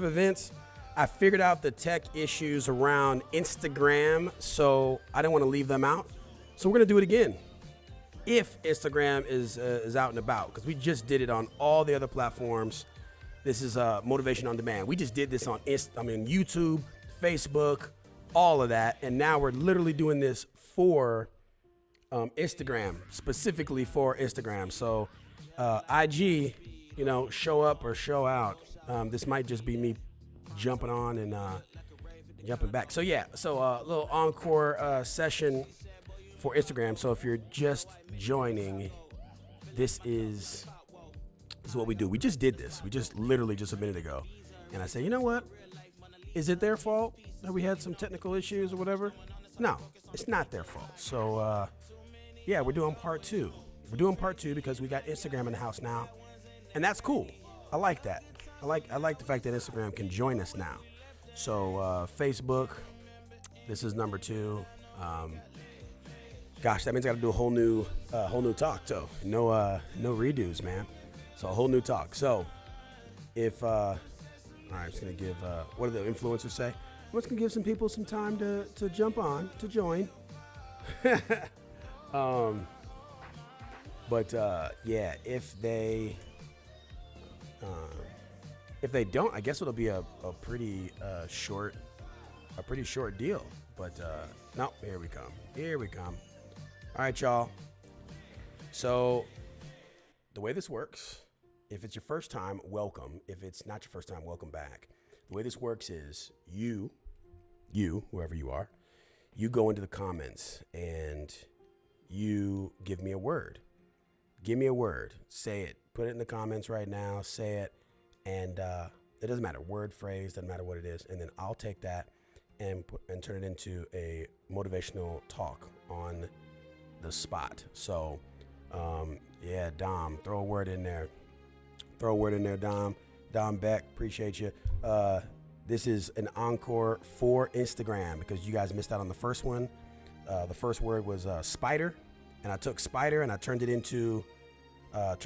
events. I figured out the tech issues around Instagram, so I didn't want to leave them out. So we're gonna do it again if Instagram is out and about, because we just did it on all the other platforms. This is motivation on demand. We just did this on YouTube, Facebook, all of that, and now we're literally doing this for Instagram, specifically for Instagram. So IG, show up or show out. This might just be me jumping on and jumping back. So a little encore session for Instagram. So if you're just joining, this is what we do. We just did this. We just literally just a minute ago. And I said, you know what? Is it their fault that we had some technical issues or whatever? No, it's not their fault. So we're doing part two. We're doing part two because we got Instagram in the house now. And that's cool. I like that. I like the fact that Instagram can join us now. So Facebook, this is number 2. That means I got to do a whole new talk too. No redos, man. So a whole new talk. So if all right, I'm just gonna give what do the influencers say? I'm just gonna give some people some time to jump on to join. If they don't, I guess it'll be a pretty short deal. But no, here we come. All right, y'all. So the way this works, if it's your first time, welcome. If it's not your first time, welcome back. The way this works is you, whoever you are, you go into the comments and you give me a word. Give me a word. Say it. Put it in the comments right now. Say it. And it doesn't matter, word, phrase, doesn't matter what it is. And then I'll take that and turn it into a motivational talk on the spot. So, Dom, throw a word in there. Dom. Dom Beck, appreciate you. This is an encore for Instagram because you guys missed out on the first one. The first word was spider, and I took spider and I turned it into a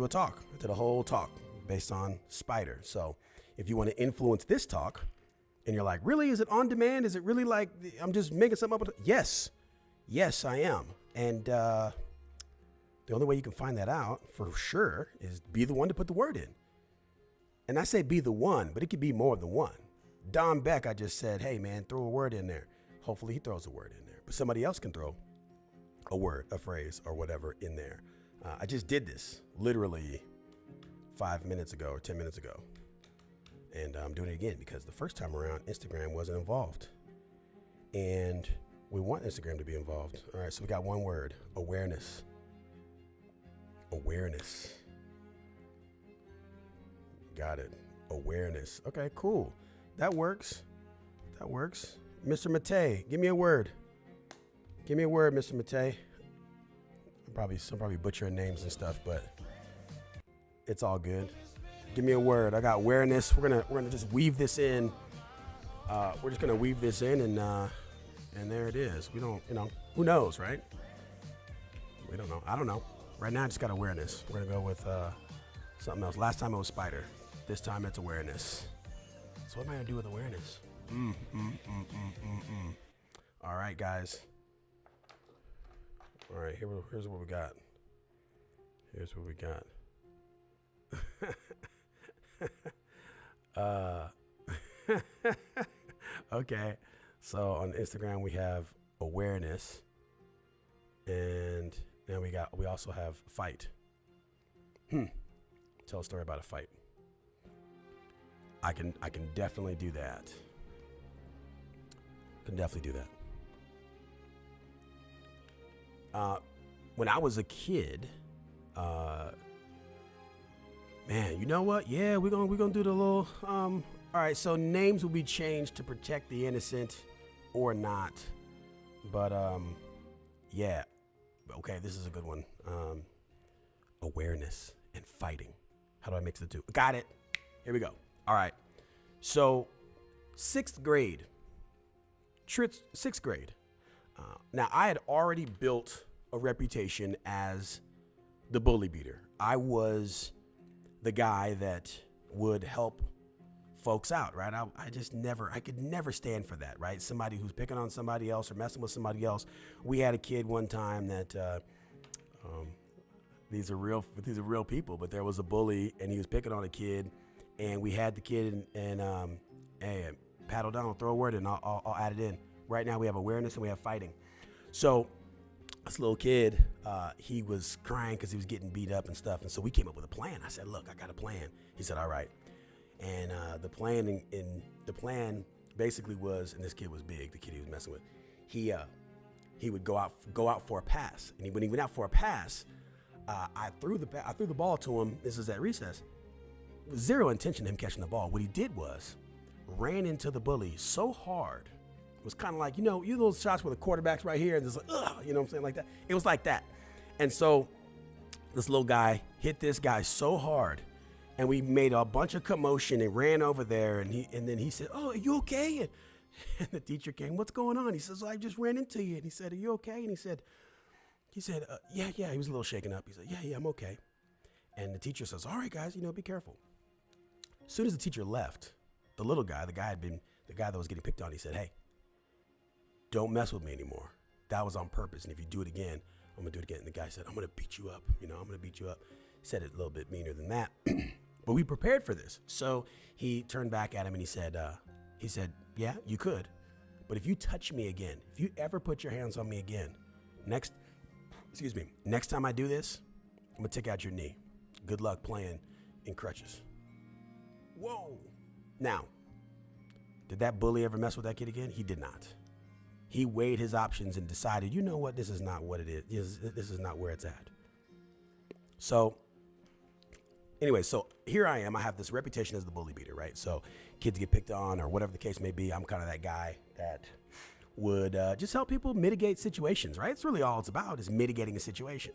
talk. I did a whole talk based on spider. So if you want to influence this talk and you're like, really, is it on demand? Is it really like I'm just making something up? Yes, I am. And the only way you can find that out for sure is be the one to put the word in. And I say be the one, but it could be more than one. Don Beck, I just said, hey man, throw a word in there. Hopefully he throws a word in there, but somebody else can throw a word, a phrase, or whatever in there. I just did this literally 5 minutes ago or 10 minutes ago. And I'm doing it again because the first time around, Instagram wasn't involved. And we want Instagram to be involved. All right, so we got one word, awareness. Awareness. Got it. Awareness. Okay, cool. That works. Mr. Matei, give me a word. Mr. Matei. I'm probably butchering names and stuff, but it's all good. Give me a word. I got awareness. We're gonna just weave this in. We're just gonna weave this in, and there it is. We don't, who knows, right? We don't know. I don't know. Right now, I just got awareness. We're gonna go with something else. Last time it was spider. This time it's awareness. So what am I gonna do with awareness? All right, guys. All right, here's what we got. Okay, so on Instagram we have awareness, and then we also have fight. Tell a story about a fight. I can definitely do that. When I was a kid, man, you know what? Yeah, we're gonna do the little. All right, so names will be changed to protect the innocent, or not. But yeah. Okay, this is a good one. Awareness and fighting. How do I mix the two? Got it. Here we go. All right. So, 6th grade. Now, I had already built a reputation as the bully beater. I was the guy that would help folks out, right? I could never stand for that, right? Somebody who's picking on somebody else or messing with somebody else. We had a kid one time that, these are real people, but there was a bully and he was picking on a kid, and we had the kid and hey, paddle down, throw a word and I'll add it in. Right now we have awareness and we have fighting. So this little kid, he was crying because he was getting beat up and stuff. And so we came up with a plan. I said, look, I got a plan. He said, all right. And the plan basically was, and this kid was big, the kid he was messing with, he would go out for a pass. And when he went out for a pass, I threw the ball to him. This is at recess. Zero intention of him catching the ball. What he did was ran into the bully so hard. It was kind of like, you know those shots where the quarterback's right here and there's like, ugh, you know what I'm saying, like that. It was like that. And so this little guy hit this guy so hard, and we made a bunch of commotion and ran over there. And then he said, "Oh, are you okay?" And the teacher came, "What's going on?" He says, "I just ran into you." And he said, "Are you okay?" And he said, yeah. He was a little shaken up. He said, yeah, I'm okay. And the teacher says, "All right, guys, be careful." As soon as the teacher left, the little guy, the guy that was getting picked on, he said, "Hey, don't mess with me anymore. That was on purpose. And if you do it again, I'm going to do it again." And the guy said, "I'm going to beat you up. I'm going to beat you up." He said it a little bit meaner than that. But we prepared for this. So he turned back at him and he said, "Yeah, you could. But if you touch me again, if you ever put your hands on me again, next time I do this, I'm going to take out your knee. Good luck playing in crutches." Whoa. Now, did that bully ever mess with that kid again? He did not. He weighed his options and decided, you know what, this is not what it is. This is not where it's at. So anyway, so here I am. I have this reputation as the bully beater, right? So kids get picked on or whatever the case may be. I'm kind of that guy that would just help people mitigate situations, right? It's really all it's about, is mitigating a situation.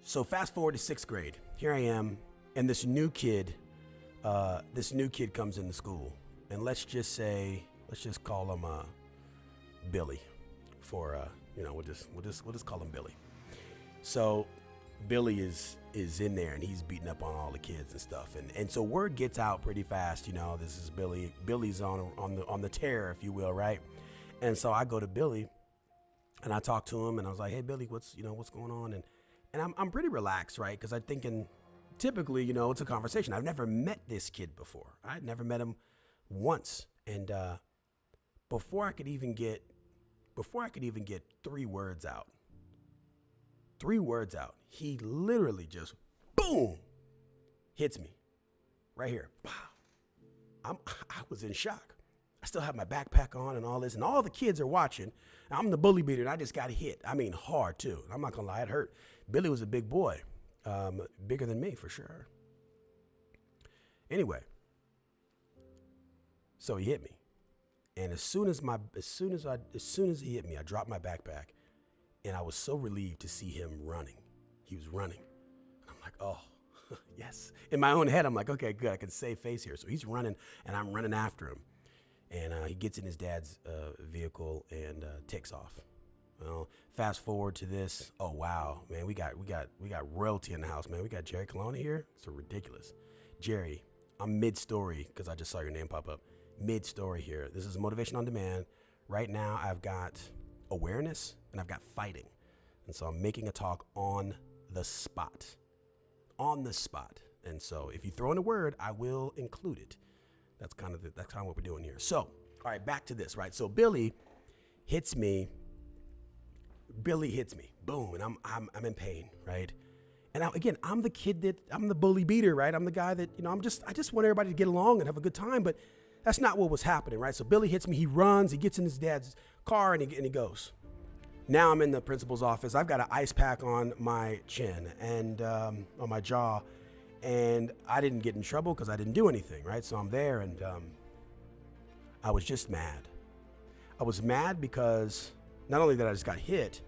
So fast forward to 6th grade. Here I am, and this new kid comes into school, and let's just call him Billy, for we'll just call him Billy. So Billy is in there, and he's beating up on all the kids and stuff, and so word gets out pretty fast. This is Billy. Billy's on the tear, if you will, right? And so I go to Billy, and I talk to him, and I was like, "Hey, Billy, what's going on?" And I'm pretty relaxed, right? Because I'm thinking, typically, it's a conversation. I've never met this kid before. I'd never met him once, and before I could even get 3 words out, he literally just boom hits me right here. Wow. I was in shock. I still have my backpack on and all this, and all the kids are watching. I'm the bully beater, and I just got hit. I mean, hard too. I'm not gonna lie, it hurt. Billy was a big boy, bigger than me for sure. Anyway, so he hit me, and as soon as he hit me, I dropped my backpack, and I was so relieved to see him running. He was running, and I'm like, oh, yes. In my own head, I'm like, okay, good. I can save face here. So he's running, and I'm running after him. And he gets in his dad's vehicle and takes off. Fast forward to this. Oh wow, man, we got royalty in the house, man. We got Jerry Colonna here. It's ridiculous. Jerry, I'm mid-story because I just saw your name pop up. Mid-story here. This is Motivation on Demand. Right now, I've got awareness and I've got fighting, and so I'm making a talk on the spot. On the spot. And so if you throw in a word, I will include it. That's kind of what we're doing here. So, all right, back to this, right? So Billy hits me. Boom, and I'm in pain, right? And I'm the kid I'm the bully beater, right? I'm the guy that, I just want everybody to get along and have a good time, but that's not what was happening, right? So Billy hits me, he runs, he gets in his dad's car, and he goes. Now I'm in the principal's office. I've got an ice pack on my chin and on my jaw. And I didn't get in trouble because I didn't do anything, right? So I'm there, and I was just mad. I was mad because not only that I just got hit,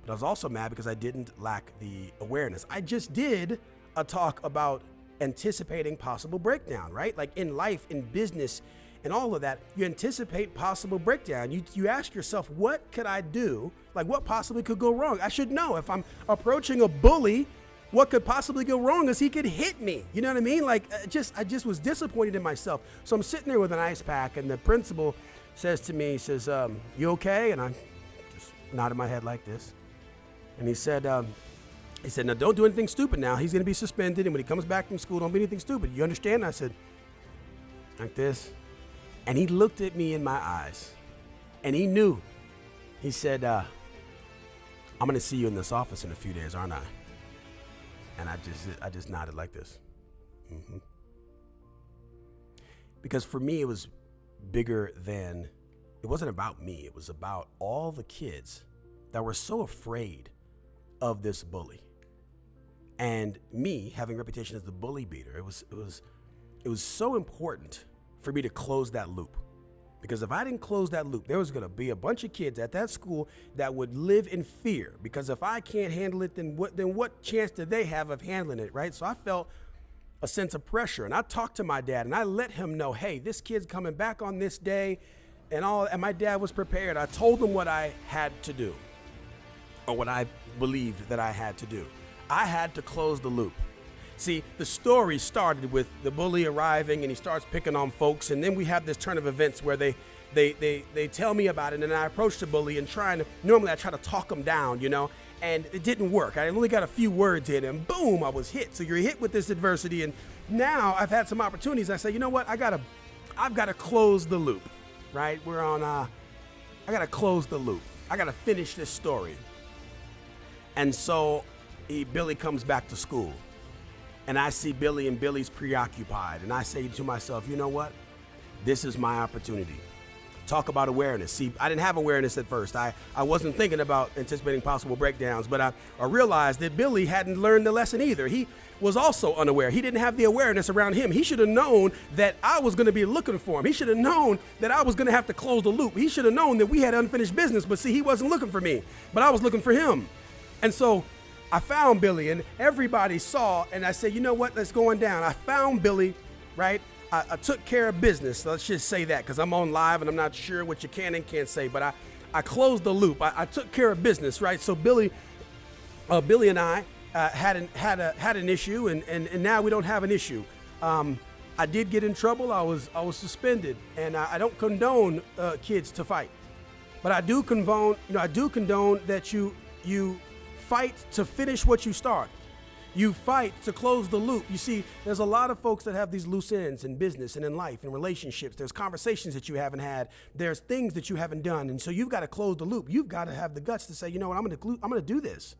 but I was also mad because I didn't lack the awareness. I just did a talk about anticipating possible breakdown, right? Like in life, in business, and all of that, you anticipate possible breakdown. You ask yourself, what could I do? Like what possibly could go wrong? I should know if I'm approaching a bully what could possibly go wrong is he could hit me. You know what I mean? Like, I just was disappointed in myself. So I'm sitting there with an ice pack, and the principal says to me, he says, you okay? And I just nodded my head like this. And he said, now don't do anything stupid now. He's going to be suspended, and when he comes back from school, don't do anything stupid. You understand? And I said, like this. And he looked at me in my eyes, and he knew. He said, I'm going to see you in this office in a few days, aren't I? And I just nodded like this. Mm-hmm. Because for me, it was bigger than, it wasn't about me. It was about all the kids that were so afraid of this bully. And me having a reputation as the bully beater, it was so important for me to close that loop. Because if I didn't close that loop, there was going to be a bunch of kids at that school that would live in fear. Because if I can't handle it, then what chance do they have of handling it, right? So I felt a sense of pressure, and I talked to my dad, and I let him know, hey, this kid's coming back on this day, and my dad was prepared. I told him what I had to do, or what I believed that I had to do. I had to close the loop. See, the story started with the bully arriving, and he starts picking on folks, and then we have this turn of events where they tell me about it, and I approach the bully and normally I try to talk him down, and it didn't work. I only got a few words in, and boom, I was hit. So you're hit with this adversity, and now I've had some opportunities. I say, you know what? I've got to close the loop, right? I got to close the loop. I got to finish this story. And so Billy comes back to school. And I see Billy, and Billy's preoccupied. And I say to myself, you know what? This is my opportunity. Talk about awareness. See, I didn't have awareness at first. I wasn't thinking about anticipating possible breakdowns, but I realized that Billy hadn't learned the lesson either. He was also unaware. He didn't have the awareness around him. He should have known that I was going to be looking for him. He should have known that I was going to have to close the loop. He should have known that we had unfinished business, but see, he wasn't looking for me, but I was looking for him. And so I found Billy, and everybody saw, and I said, you know what, let's go on down. I found Billy, right? I took care of business. Let's just say that, because I'm on live and I'm not sure what you can and can't say, but I closed the loop. I took care of business, right? So Billy and I had an issue, and now we don't have an issue. I did get in trouble. I was suspended, and I don't condone kids to fight, but I do condone that you fight to finish what you start. You fight to close the loop. You see, there's a lot of folks that have these loose ends in business and in life and relationships. There's conversations that you haven't had. There's things that you haven't done. And so you've got to close the loop. You've got to have the guts to say, you know what, I'm going to do this.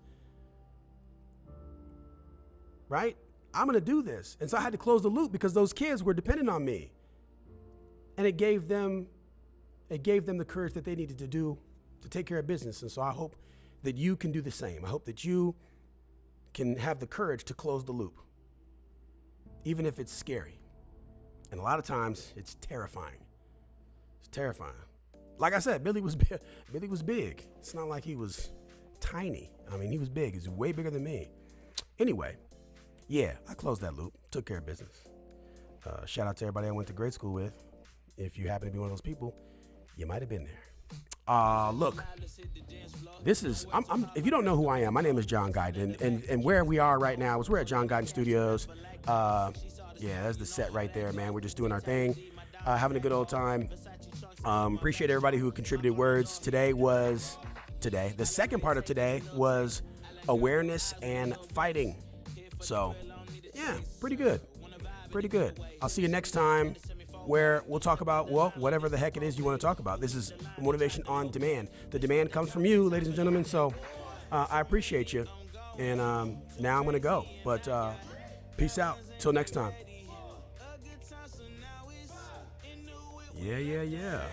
Right? I'm going to do this. And so I had to close the loop because those kids were dependent on me. And it gave them the courage that they needed to take care of business. And so I hope that you can do the same. I hope that you can have the courage to close the loop, even if it's scary. And a lot of times it's terrifying. It's terrifying. Like I said, Billy was big. It's not like he was tiny. I mean, he was big. He's way bigger than me. Anyway, yeah, I closed that loop, took care of business. Shout out to everybody I went to grade school with. If you happen to be one of those people, you might have been there. Look, this is, if you don't know who I am, my name is John Guyton, and where we are right now is we're at John Guyton Studios. Yeah, that's the set right there, man. We're just doing our thing, having a good old time. Appreciate everybody who contributed words. The second part of today was awareness and fighting. So, yeah, pretty good. I'll see you next time, where we'll talk about, well, whatever the heck it is you want to talk about. This is Motivation on Demand. The demand comes from you, ladies and gentlemen, so I appreciate you. And now I'm going to go. But peace out. Till next time. Yeah.